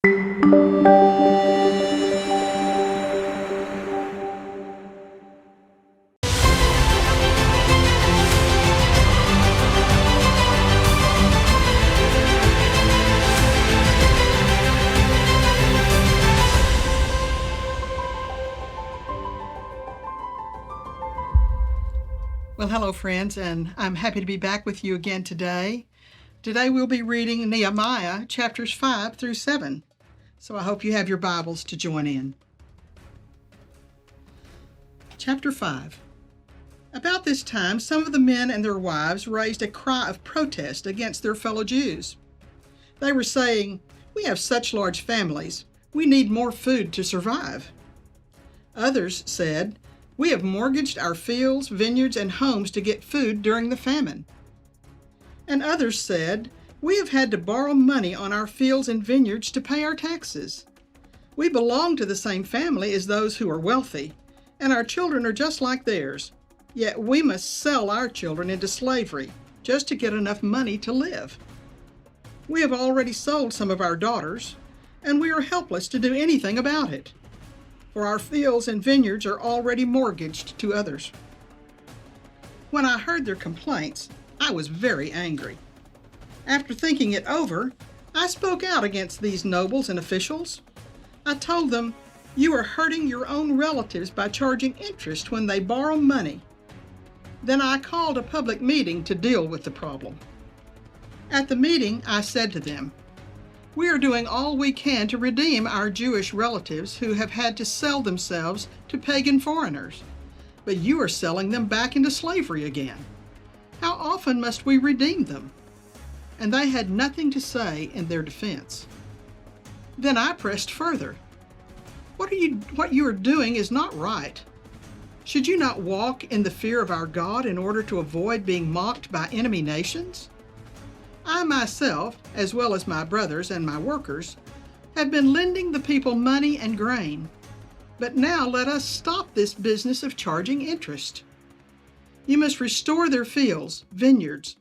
Well, hello friends, and I'm happy to be back with you again today. Today we'll be reading Nehemiah chapters 5 through 7. So I hope you have your Bibles to join in. Chapter 5. About this time, some of the men and their wives raised a cry of protest against their fellow Jews. They were saying, "We have such large families. We need more food to survive." Others said, "We have mortgaged our fields, vineyards, and homes to get food during the famine." And others said, "We have had to borrow money on our fields and vineyards to pay our taxes. We belong to the same family as those who are wealthy, and our children are just like theirs. Yet we must sell our children into slavery just to get enough money to live. We have already sold some of our daughters, and we are helpless to do anything about it. For our fields and vineyards are already mortgaged to others." When I heard their complaints, I was very angry. After thinking it over, I spoke out against these nobles and officials. I told them, "You are hurting your own relatives by charging interest when they borrow money." Then I called a public meeting to deal with the problem. At the meeting, I said to them, "We are doing all we can to redeem our Jewish relatives who have had to sell themselves to pagan foreigners, but you are selling them back into slavery again. How often must we redeem them?" And they had nothing to say in their defense. Then I pressed further. What you are doing is not right. Should you not walk in the fear of our God in order to avoid being mocked by enemy nations? I myself, as well as my brothers and my workers, have been lending the people money and grain. But now let us stop this business of charging interest. You must restore their fields, vineyards,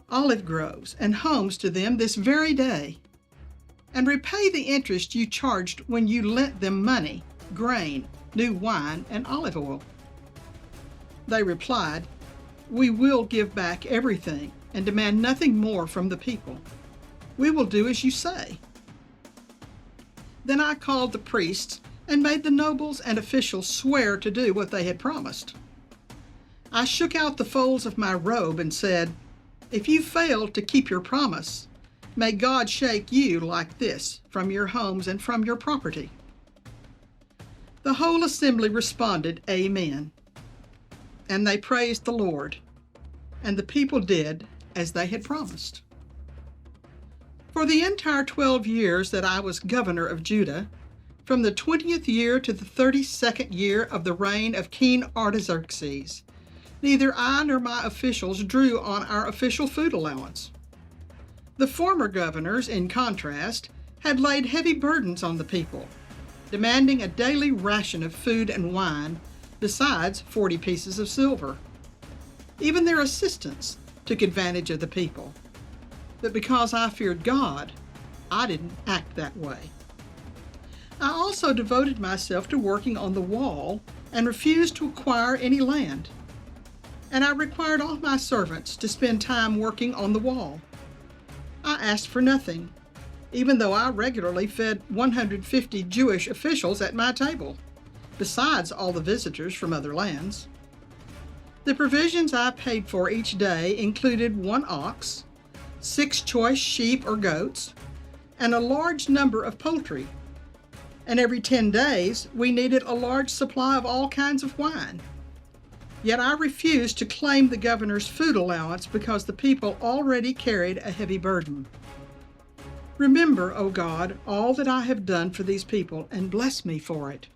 olive groves, and homes to them this very day, and repay the interest you charged when you lent them money, grain, new wine, and olive oil." They replied, "We will give back everything and demand nothing more from the people. We will do as you say." Then I called the priests and made the nobles and officials swear to do what they had promised. I shook out the folds of my robe and said, "If you fail to keep your promise, may God shake you like this from your homes and from your property." The whole assembly responded, "Amen." And they praised the Lord, and the people did as they had promised. For the entire 12 years that I was governor of Judah, from the 20th year to the 32nd year of the reign of King Artaxerxes, neither I nor my officials drew on our official food allowance. The former governors, in contrast, had laid heavy burdens on the people, demanding a daily ration of food and wine, besides 40 pieces of silver. Even their assistants took advantage of the people. But because I feared God, I didn't act that way. I also devoted myself to working on the wall and refused to acquire any land. And I required all my servants to spend time working on the wall. I asked for nothing, even though I regularly fed 150 Jewish officials at my table, besides all the visitors from other lands. The provisions I paid for each day included 1 ox, 6 choice sheep or goats, and a large number of poultry. And every 10 days, we needed a large supply of all kinds of wine. Yet I refused to claim the governor's food allowance because the people already carried a heavy burden. Remember, O God, all that I have done for these people, and bless me for it.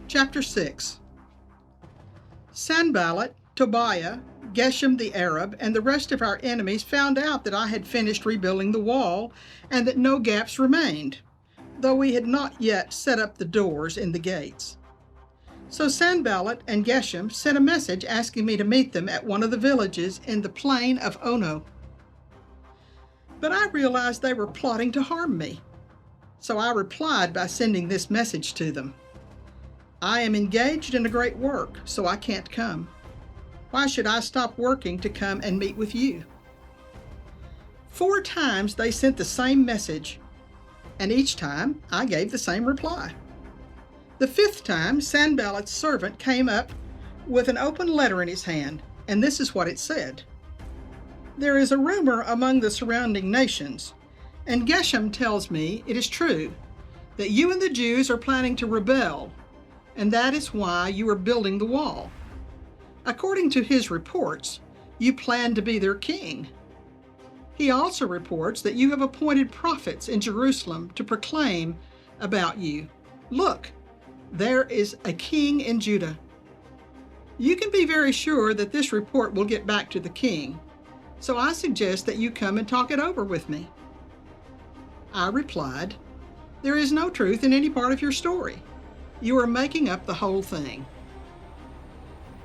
Chapter 6. Sanballat, Tobiah, Geshem the Arab, and the rest of our enemies found out that I had finished rebuilding the wall and that no gaps remained, though we had not yet set up the doors in the gates. So Sanballat and Geshem sent a message asking me to meet them at one of the villages in the plain of Ono. But I realized they were plotting to harm me. So I replied by sending this message to them. I am engaged in a great work, so I can't come. Why should I stop working to come and meet with you? 4 times they sent the same message, and each time I gave the same reply. The 5th time, Sanballat's servant came up with an open letter in his hand, and this is what it said. There is a rumor among the surrounding nations, and Geshem tells me it is true, that you and the Jews are planning to rebel, and that is why you are building the wall. According to his reports, you plan to be their king. He also reports that you have appointed prophets in Jerusalem to proclaim about you. Look, there is a king in Judah. You can be very sure that this report will get back to the king, so I suggest that you come and talk it over with me. I replied, there is no truth in any part of your story. You are making up the whole thing.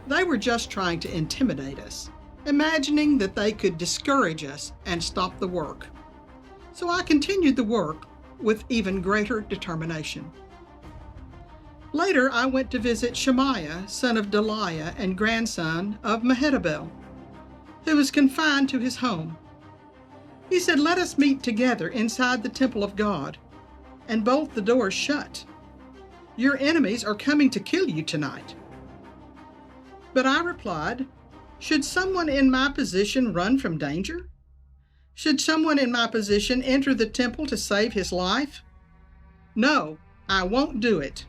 They were just trying to intimidate us, imagining that they could discourage us and stop the work. So I continued the work with even greater determination. Later, I went to visit Shemaiah, son of Delaiah and grandson of Mehetabel, who was confined to his home. He said, let us meet together inside the temple of God and bolt the doors shut. Your enemies are coming to kill you tonight. But I replied, should someone in my position run from danger? Should someone in my position enter the temple to save his life? No, I won't do it.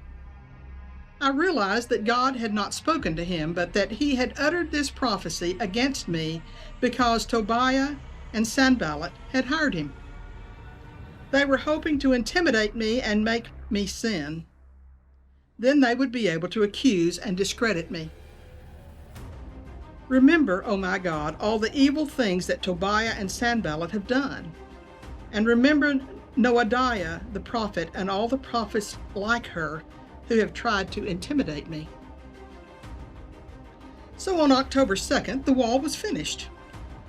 I realized that God had not spoken to him, but that he had uttered this prophecy against me because Tobiah and Sanballat had hired him. They were hoping to intimidate me and make me sin. Then they would be able to accuse and discredit me. Remember, O my God, all the evil things that Tobiah and Sanballat have done. And remember Noadiah the prophet and all the prophets like her who have tried to intimidate me. So on October 2nd, the wall was finished,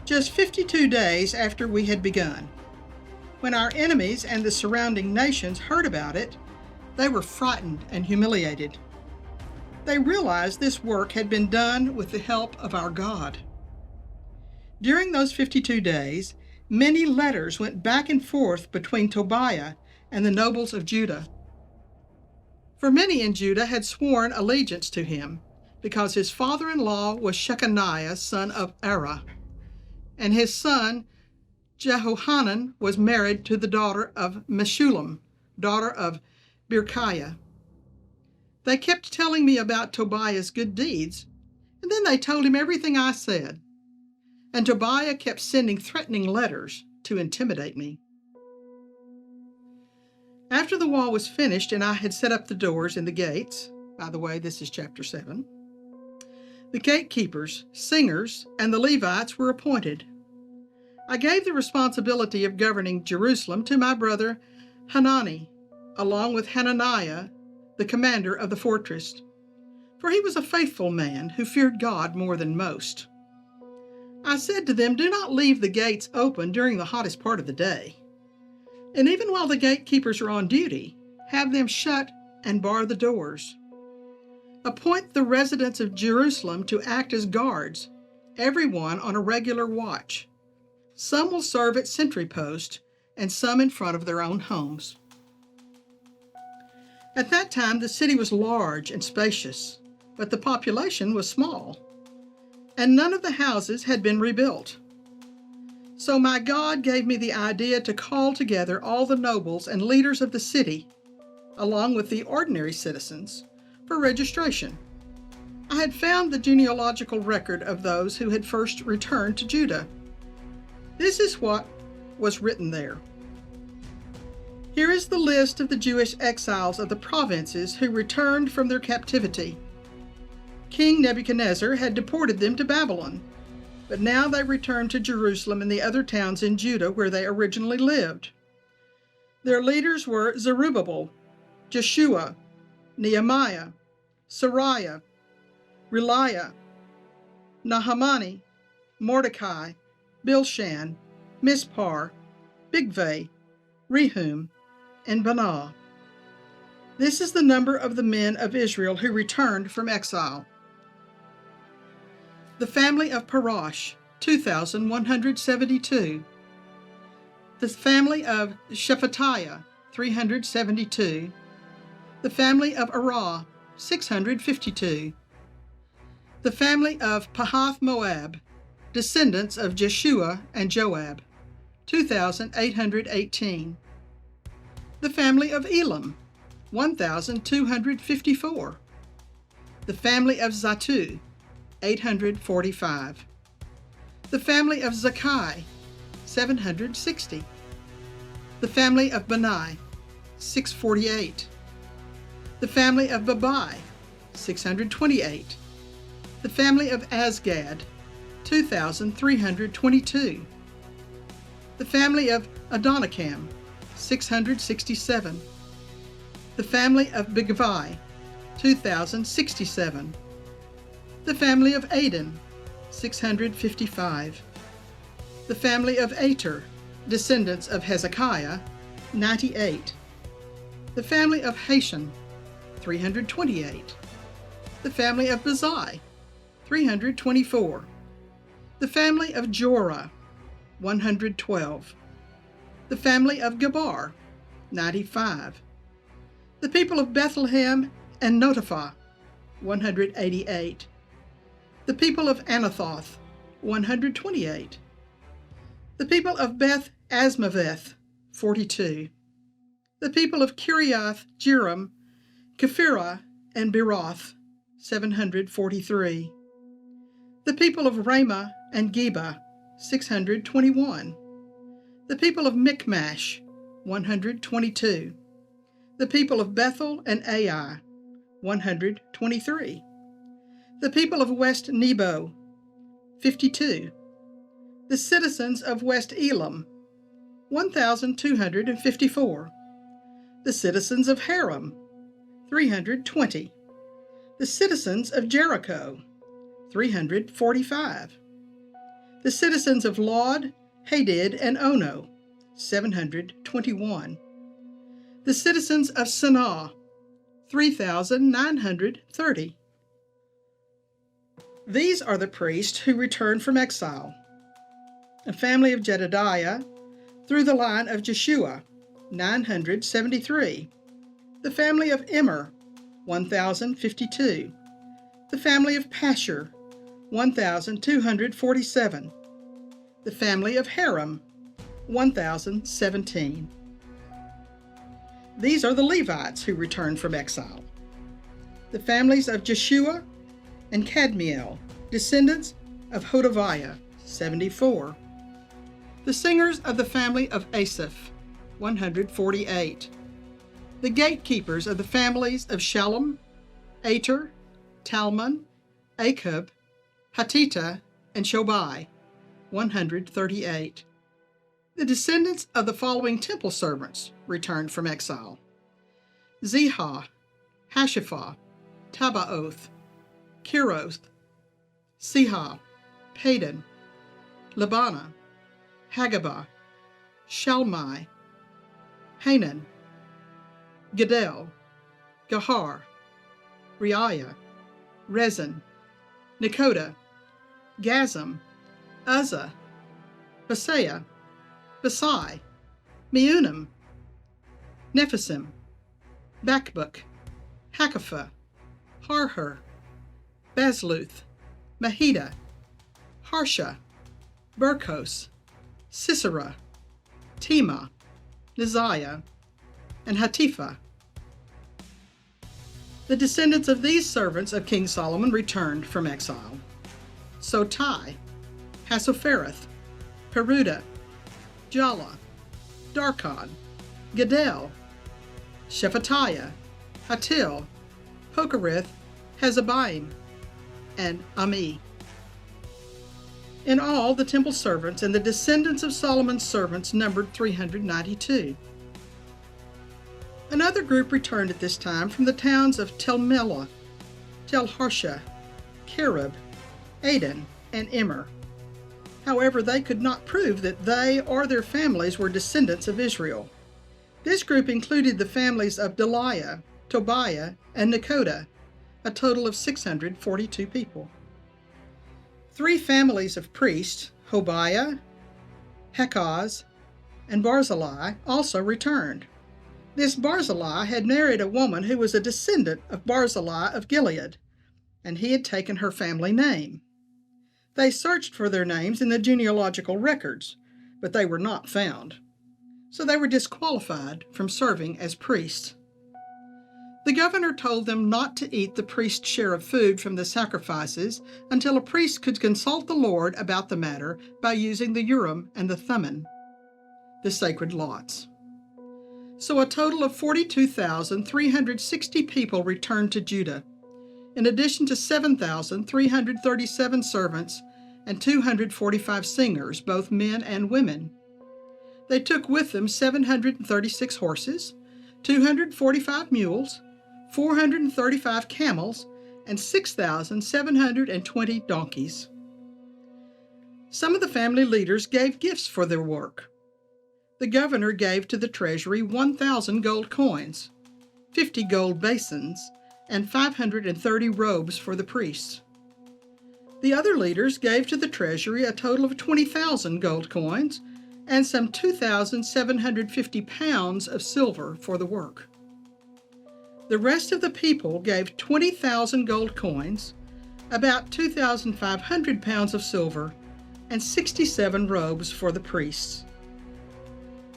just 52 days after we had begun. When our enemies and the surrounding nations heard about it, they were frightened and humiliated. They realized this work had been done with the help of our God. During those 52 days, many letters went back and forth between Tobiah and the nobles of Judah. For many in Judah had sworn allegiance to him, because his father-in-law was Shechaniah, son of Arah, and his son Jehohanan was married to the daughter of Meshullam, daughter of Berechiah. They kept telling me about Tobiah's good deeds, and then they told him everything I said. And Tobiah kept sending threatening letters to intimidate me. After the wall was finished and I had set up the doors and the gates, by the way, this is chapter 7, the gatekeepers, singers, and the Levites were appointed. I gave the responsibility of governing Jerusalem to my brother Hanani, along with Hananiah, the commander of the fortress, for he was a faithful man who feared God more than most. I said to them, do not leave the gates open during the hottest part of the day. And even while the gatekeepers are on duty, have them shut and bar the doors. Appoint the residents of Jerusalem to act as guards, everyone on a regular watch. Some will serve at sentry post, and some in front of their own homes. At that time, the city was large and spacious, but the population was small, and none of the houses had been rebuilt. So my God gave me the idea to call together all the nobles and leaders of the city, along with the ordinary citizens, for registration. I had found the genealogical record of those who had first returned to Judah. This is what was written there. Here is the list of the Jewish exiles of the provinces who returned from their captivity. King Nebuchadnezzar had deported them to Babylon, but now they returned to Jerusalem and the other towns in Judah where they originally lived. Their leaders were Zerubbabel, Jeshua, Nehemiah, Sariah, Reliah, Nahamani, Mordecai, Bilshan, Mispar, Bigvai, Rehum, and Banah. This is the number of the men of Israel who returned from exile. The family of Parash, 2,172. The family of Shephatiah, 372. The family of Arah, 652. The family of Pahath Moab, descendants of Jeshua and Joab, 2,818. The family of Elam, 1,254. The family of Zatu, 845. The family of Zakkai, 760. The family of Bani, 648. The family of Babai, 628. The family of Azgad, 2,322. The family of Adonikam, 667. The family of Bigvai, 2,067. The family of Aden, 655. The family of Ater, descendants of Hezekiah, 98. The family of Hashan, 328. The family of Bazai, 324. The family of Jorah, 112. The family of Gabar, 95. The people of Bethlehem and Notapha, 188. The people of Anathoth, 128. The people of Beth Asmaveth, 42. The people of Kiriath Jearim, Kephirah, and Beeroth, 743. The people of Ramah and Geba, 621. The people of Michmash, 122. The people of Bethel and Ai, 123. The people of West Nebo, 52. The citizens of West Elam, 1,254. The citizens of Haram, 320. The citizens of Jericho, 345. The citizens of Lod, Hadid, and Ono, 721. The citizens of Sanaa, 3,930. These are the priests who returned from exile. A family of Jedediah, through the line of Jeshua, 973. The family of Immer, 1,052. The family of Pashur, 1,247. The family of Haram, 1,017. These are the Levites who returned from exile. The families of Jeshua and Kadmiel, descendants of Hodaviah, 74. The singers of the family of Asaph, 148. The gatekeepers of the families of Shalom, Ater, Talmon, Akub, Hatita, and Shobai, 138. The descendants of the following temple servants returned from exile: Zihah, Hashapha, Tabaoth, Keroth, Sihah, Padon, Labana, Hagabah, Shalmai, Hanan, Gedel, Gahar, Reiah, Rezin, Nekoda, Gazam, Uzzah, Basaiah, Basai, Meunim, Nephisim, Bakbuk, Hakapha, Harhur, Bazluth, Mahida, Harsha, Burkos, Sisera, Tema, Neziah, and Hatipha. The descendants of these servants of King Solomon returned from exile: Sotai, Hassophereth, Peruda, Jala, Darkon, Gedel, Shephatiah, Hatil, Pokereth, Hezebaim, and Ami. In all, the temple servants and the descendants of Solomon's servants numbered 392. Another group returned at this time from the towns of Tel Melah, Tel Harsha, Kerub, Aden, and Immer. However, they could not prove that they or their families were descendants of Israel. This group included the families of Deliah, Tobiah, and Nekoda, a total of 642 people. 3 families of priests, Hobiah, Hakaz, and Barzillai, also returned. This Barzillai had married a woman who was a descendant of Barzillai of Gilead, and he had taken her family name. They searched for their names in the genealogical records, but they were not found. So they were disqualified from serving as priests. The governor told them not to eat the priest's share of food from the sacrifices until a priest could consult the Lord about the matter by using the Urim and the Thummim, the sacred lots. So a total of 42,360 people returned to Judah, in addition to 7,337 servants and 245 singers, both men and women. They took with them 736 horses, 245 mules, 435 camels, and 6,720 donkeys. Some of the family leaders gave gifts for their work. The governor gave to the treasury 1,000 gold coins, 50 gold basins, and 530 robes for the priests. The other leaders gave to the treasury a total of 20,000 gold coins and some 2,750 pounds of silver for the work. The rest of the people gave 20,000 gold coins, about 2,500 pounds of silver, and 67 robes for the priests.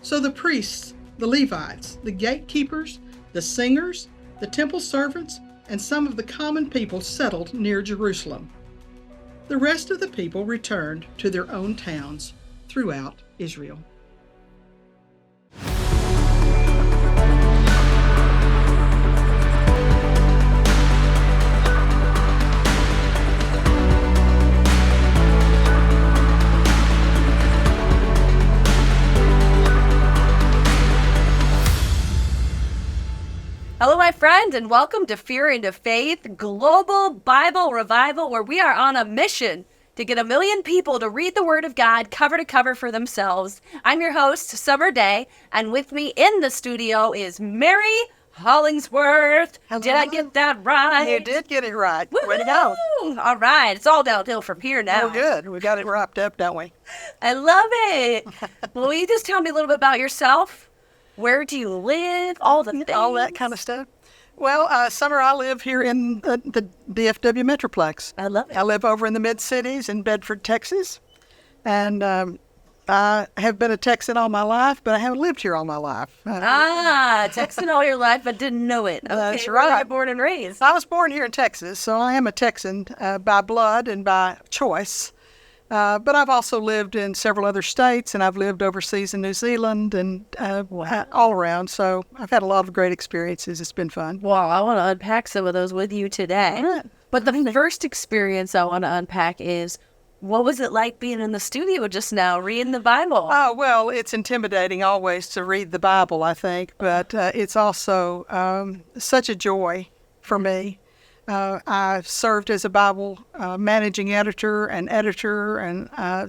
So the priests, the Levites, the gatekeepers, the singers, the temple servants, and some of the common people settled near Jerusalem. The rest of the people returned to their own towns throughout Israel. Hello, my friend, and welcome to Fear into Faith Global Bible Revival, where we are on a mission to get 1 million people to read the Word of God cover to cover for themselves. I'm your host, Summer Day, and with me in the studio is Mary Hollinsworth. Hello. Did I get that right? You did get it right. Woo-hoo! Way to go. All right, it's all downhill from here now. Well, good. We got it wrapped up, don't we? I love it. Well, will you just tell me a little bit about yourself? Where do you live? All the things. All that kind of stuff. Well, Summer, I live here in the DFW Metroplex. I love it. I live over in the mid-cities in Bedford, Texas. And I have been a Texan all my life, but I haven't lived here all my life. Texan all your life, but didn't know it. Okay, That's where were right. you born and raised? I was born here in Texas, so I am a Texan by blood and by choice. But I've also lived in several other states, and I've lived overseas in New Zealand and all around. So I've had a lot of great experiences. It's been fun. Well, I want to unpack some of those with you today. Right. But the first experience I want to unpack is, what was it like being in the studio just now, reading the Bible? Oh, well, it's intimidating always to read the Bible, I think, but it's also such a joy for me. I served as a Bible managing editor and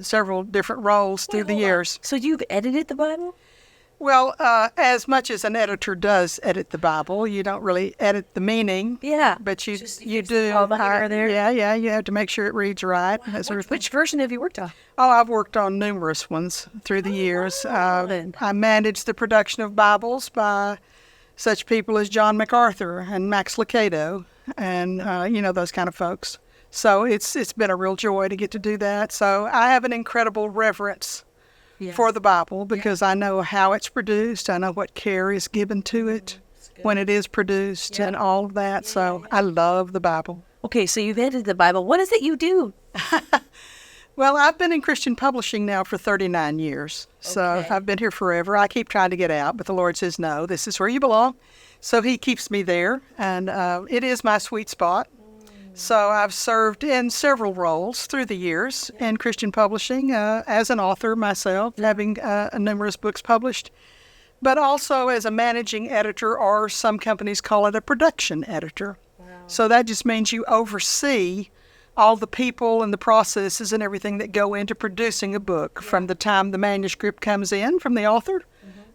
several different roles through the years. So you've edited the Bible? Well, as much as an editor does edit the Bible, you don't really edit the meaning. Yeah. But you Just do. all the here or there. Yeah, you have to make sure it reads right. Which version have you worked on? Oh, I've worked on numerous ones through the years. I managed the production of Bibles by such people as John MacArthur and Max Lucado and, those kind of folks. So it's been a real joy to get to do that. So I have an incredible reverence for the Bible because I know how it's produced. I know what care is given to it when it is produced and all of that. So I love the Bible. Okay, so you've edited the Bible. What is it you do? Well, I've been in Christian publishing now for 39 years, so I've been here forever. I keep trying to get out, but the Lord says, no, this is where you belong. So he keeps me there, and it is my sweet spot. So I've served in several roles through the years in Christian publishing as an author myself, having numerous books published, but also as a managing editor, or some companies call it a production editor. Wow. So that just means you oversee all the people and the processes and everything that go into producing a book, from the time the manuscript comes in from the author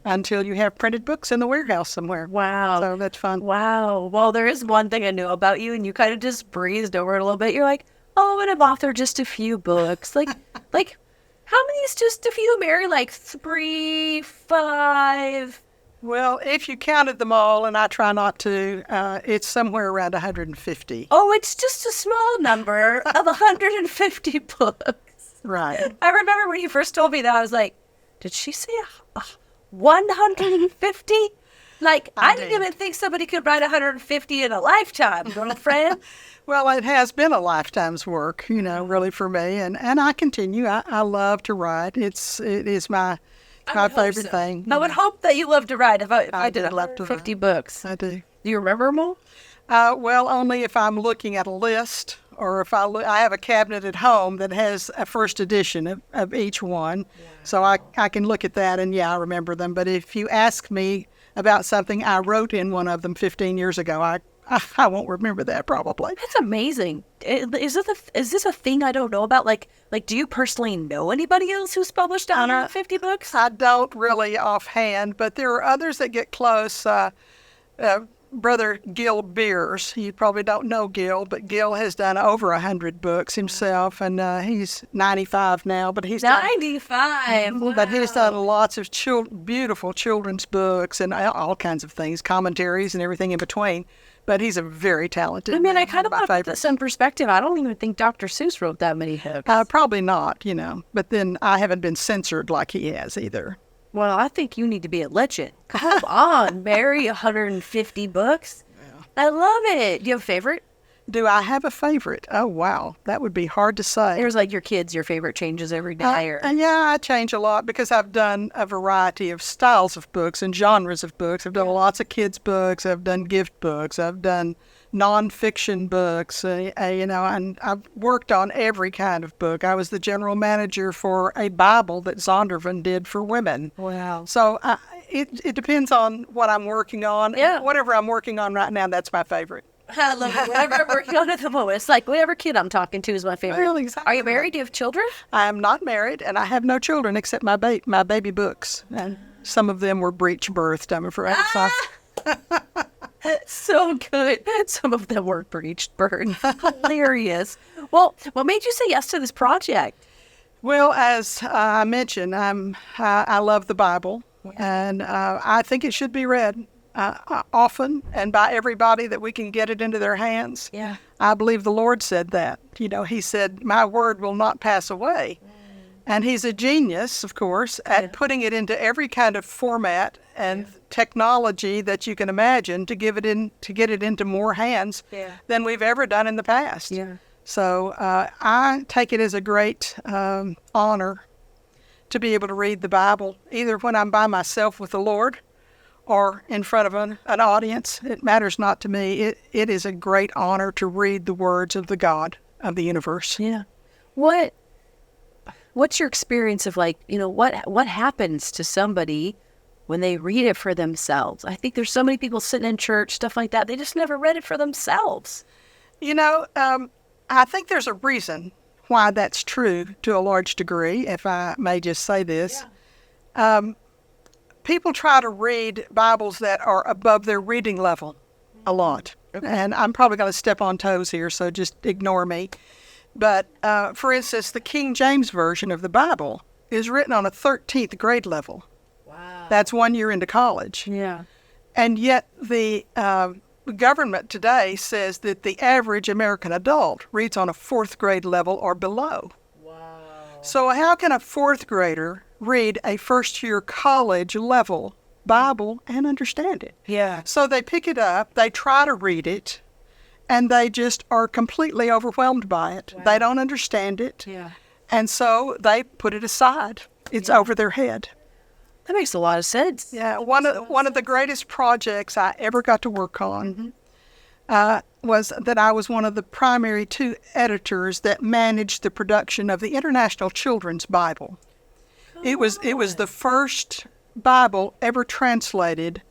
until you have printed books in the warehouse somewhere. Wow. So that's fun. Wow. Well, there is one thing I know about you, and you kind of just breezed over it a little bit. You're like, oh, and I've authored just a few books. Like, how many is just a few, Mary? Like 3, 5? Well, if you counted them all, and I try not to, it's somewhere around 150. Oh, it's just a small number of 150 books. Right. I remember when you first told me that, I was like, did she say 150? Like, I didn't even think somebody could write 150 in a lifetime, girlfriend. Well, it has been a lifetime's work, really for me, and I continue. I love to write. It is my favorite thing. I would hope that you love to write if I did love to 150 write. books. I do. Do you remember them all? Well, only if I'm looking at a list, or if I have a cabinet at home that has a first edition of each one. Yeah. So I can look at that and, I remember them. But if you ask me about something I wrote in one of them 15 years ago, I won't remember that probably. That's amazing. Is this a thing I don't know about? Like, do you personally know anybody else who's published 150 books? I don't really offhand, but there are others that get close. Brother Gil Beers, you probably don't know Gil, but Gil has done over 100 books himself, and he's 95 now. But he's 95. Wow. But he's done lots of beautiful children's books and all kinds of things, commentaries and everything in between. But he's a very talented man. I kind of put this in perspective. I don't even think Dr. Seuss wrote that many books. Probably not, But then I haven't been censored like he has either. Well, I think you need to be a legend. Come on, Mary, 150 books. Yeah. I love it. Do you have a favorite? Do I have a favorite? Oh, wow. That would be hard to say. There's like your kids, your favorite changes every day. I change a lot because I've done a variety of styles of books and genres of books. I've done lots of kids' books. I've done gift books. I've done nonfiction books, and I've worked on every kind of book. I was the general manager for a Bible that Zondervan did for women. Wow. So it depends on what I'm working on. Yeah. Whatever I'm working on right now, that's my favorite. I love it. Whatever I'm working on at the moment. It's like whatever kid I'm talking to is my favorite. Well, exactly. Are you married? Do you have children? I am not married, and I have no children except my baby books. And some of them were breech-birthed, I'm afraid. So good. Some of them were breached birds. Hilarious. Well, what made you say yes to this project? Well, as I mentioned, I love the Bible, and I think it should be read often and by everybody that we can get it into their hands. Yeah. I believe the Lord said that. He said, my word will not pass away. And he's a genius, of course, at putting it into every kind of format and technology that you can imagine to get it into more hands than we've ever done in the past. Yeah. So I take it as a great honor to be able to read the Bible, either when I'm by myself with the Lord or in front of an audience. It matters not to me. It is a great honor to read the words of the God of the universe. Yeah. What's your experience of what happens to somebody when they read it for themselves? I think there's so many people sitting in church, stuff like that. They just never read it for themselves. I think there's a reason why that's true to a large degree, if I may just say this. Yeah. People try to read Bibles that are above their reading level a lot. Okay. And I'm probably going to step on toes here, so just ignore me. But, for instance, the King James Version of the Bible is written on a 13th grade level. Wow. That's 1 year into college. Yeah. And yet the government today says that the average American adult reads on a 4th grade level or below. Wow. So how can a 4th grader read a first-year college level Bible and understand it? Yeah. So they pick it up, they try to read it, and they just are completely overwhelmed by it. Wow. They don't understand it. Yeah. And so they put it aside. It's over their head. That makes a lot of sense. Yeah. One of the greatest projects I ever got to work on was that I was one of the primary 2 editors that managed the production of the International Children's Bible. It was the first Bible ever translated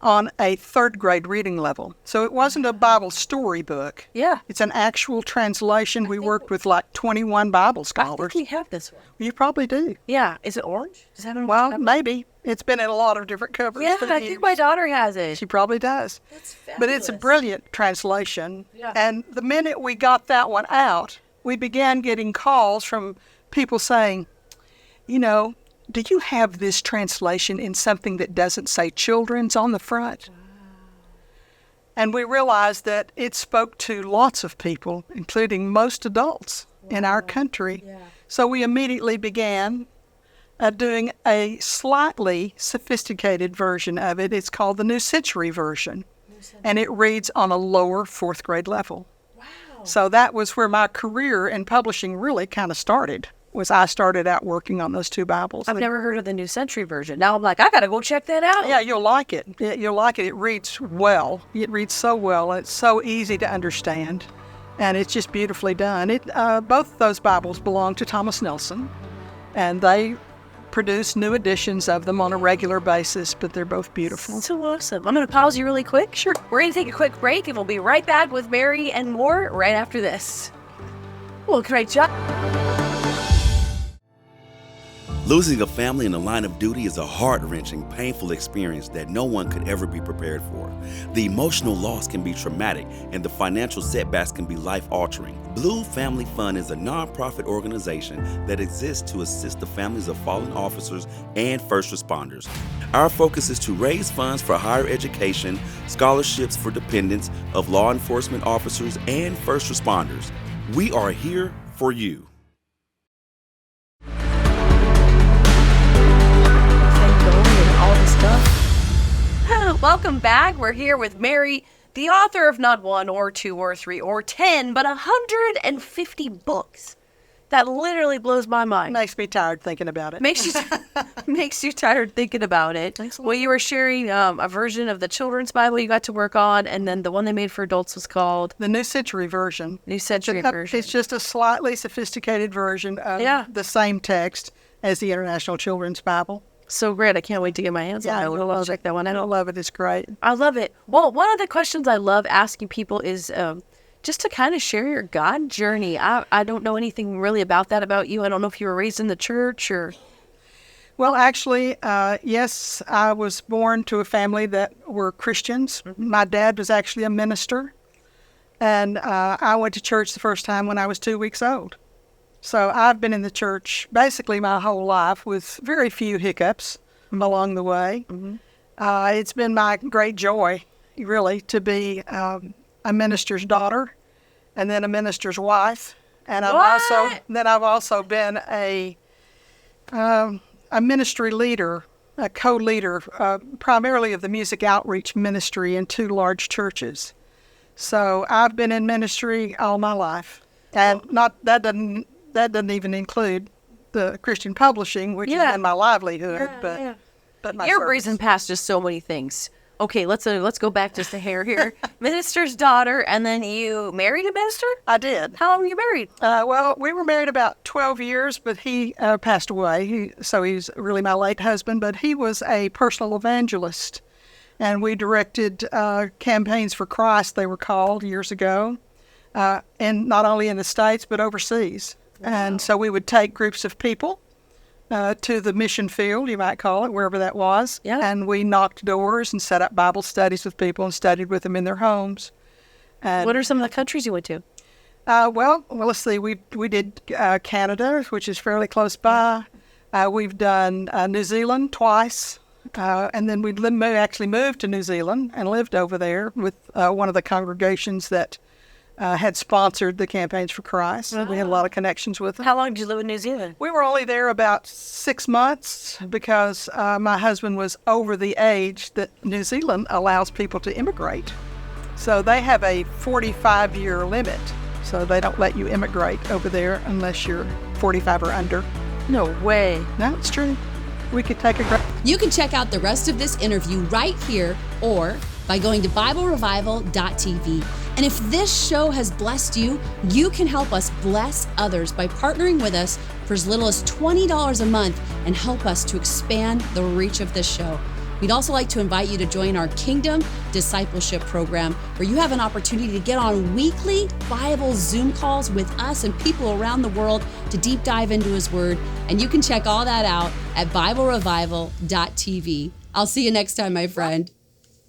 on a third grade reading level. So it wasn't a Bible storybook. Yeah. It's an actual translation. We worked with like 21 Bible I scholars. think we have this one. You probably do. Yeah. Is it orange? Does that have Well, maybe. It's been in a lot of different covers. Yeah, for I years. think my daughter has it. She probably does. That's But it's a fabulous. brilliant translation. Yeah. And the minute we got that one out, we began getting calls from people saying, you know, do you have this translation in something that doesn't say children's on the front? Wow. And we realized that it spoke to lots of people, including most adults in our country. Yeah. So we immediately began doing a slightly sophisticated version of it. It's called the New Century Version, and it reads on a lower fourth grade level. Wow. So that was where my career in publishing really kind of started, was I started out working on those two Bibles. I've never heard of the New Century Version. Now I'm like, I got to go check that out. Yeah, you'll like it. You'll like it. It reads well. It reads so well. It's so easy to understand, and it's just beautifully done. Both of those Bibles belong to Thomas Nelson, and they produce new editions of them on a regular basis, but they're both beautiful. So awesome. I'm going to pause you really quick. Sure. We're going to take a quick break, and we'll be right back with Mary and more right after this. Well, great job. Losing a family in the line of duty is a heart-wrenching, painful experience that no one could ever be prepared for. The emotional loss can be traumatic, and the financial setbacks can be life-altering. Blue Family Fund is a nonprofit organization that exists to assist the families of fallen officers and first responders. Our focus is to raise funds for higher education, scholarships for dependents of law enforcement officers and first responders. We are here for you. All this stuff. Welcome back. We're here with Mary, the author of not one or two or three or 10, but 150 books. That literally blows my mind. Makes me tired thinking about it. Makes you tired thinking about it. Well, you were sharing a version of the children's Bible you got to work on, and then the one they made for adults was called The New Century Version. New Century Version. It's just a slightly sophisticated version of the same text as the International Children's Bible. So great. I can't wait to get my hands on it. I love Check that one out. I love it. It's great. I love it. Well, one of the questions I love asking people is just to kind of share your God journey. I don't know anything really about that about you. I don't know if you were raised in the church or... Well, actually, yes, I was born to a family that were Christians. Mm-hmm. My dad was actually a minister, and I went to church the first time when I was 2 weeks old. So I've been in the church basically my whole life with very few hiccups along the way. Mm-hmm. It's been my great joy, really, to be a minister's daughter and then a minister's wife. And I've also been a ministry leader, a co-leader, primarily of the music outreach ministry in two large churches. So I've been in ministry all my life. And that doesn't even include the Christian publishing, which has been my livelihood. But my You're service. breezing past just so many things. Okay, let's go back just a hair here. Minister's daughter, and then you married a minister? I did. How long were you married? Well, we were married about 12 years, but he passed away. So he's really my late husband, but he was a personal evangelist. And we directed campaigns for Christ, they were called years ago, and not only in the States, but overseas. Wow. And so we would take groups of people to the mission field, you might call it, wherever that was. Yeah. And we knocked doors and set up Bible studies with people and studied with them in their homes. And, what are some of the countries you went to? Well, let's see. We did Canada, which is fairly close by. We've done New Zealand twice. And then we actually moved to New Zealand and lived over there with one of the congregations that had sponsored the Campaigns for Christ. We had a lot of connections with them. How long did you live in New Zealand? We were only there about 6 months because my husband was over the age that New Zealand allows people to immigrate. So they have a 45-year limit. So they don't let you immigrate over there unless you're 45 or under. No way. No, it's true. We could take a break. You can check out the rest of this interview right here or by going to BibleRevival.tv. And if this show has blessed you, you can help us bless others by partnering with us for as little as $20 a month and help us to expand the reach of this show. We'd also like to invite you to join our Kingdom Discipleship Program, where you have an opportunity to get on weekly Bible Zoom calls with us and people around the world to deep dive into His Word. And you can check all that out at BibleRevival.tv. I'll see you next time, my friend.